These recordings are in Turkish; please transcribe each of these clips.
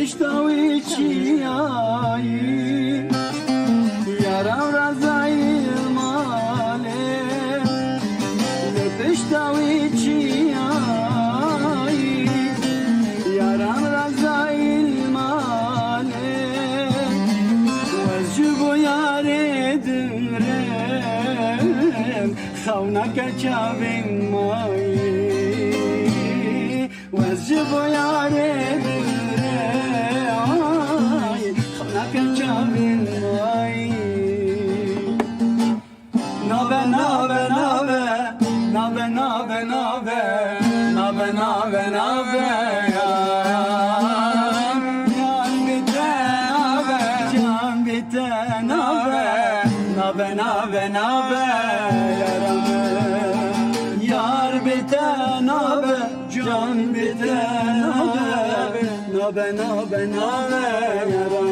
تشتاوي چیایی یارم رضای ماله تشتاوی چیایی یارم رضای ماله وزجبو یار درم خونک چاوین مایی وزجبو یار Nabe nabe nabe yaram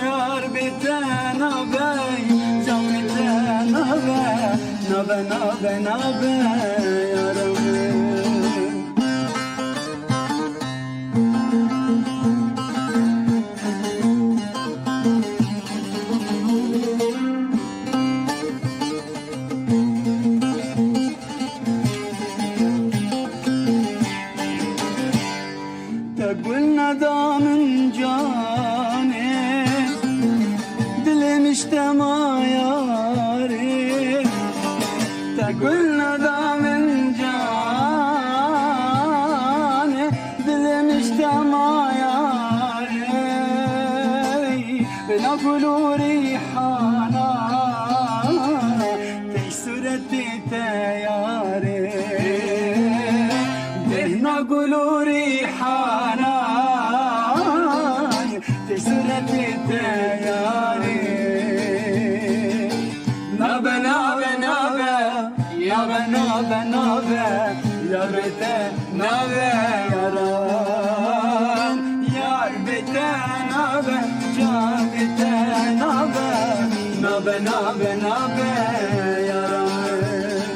yar bite nabe can bite nabe nabe nabe nabe yaram Gül nadamın canı dilim istema yâri Gül nadamın canı dilim istema yâri Bela gulu rihana teş sureti teyari Bela gulu rihana تسرتي تياري نابا نابا نابا يابا نابا نابا يابتا نابا ياران يار بتا نابا جان بتا نابا نابا نابا نابا ياران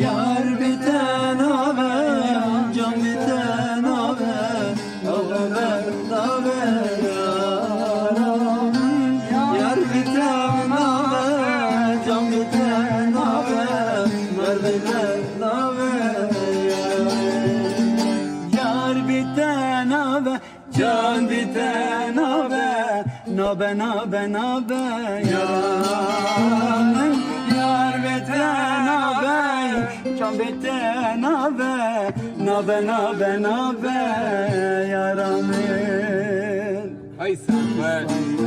يار بتا نابا جان بتا نابا نابا نابا Can bite nabe, nabe nabe nabe yaram Yar bite nabe, can bite nabe, nabe nabe nabe yaram Ay sen be.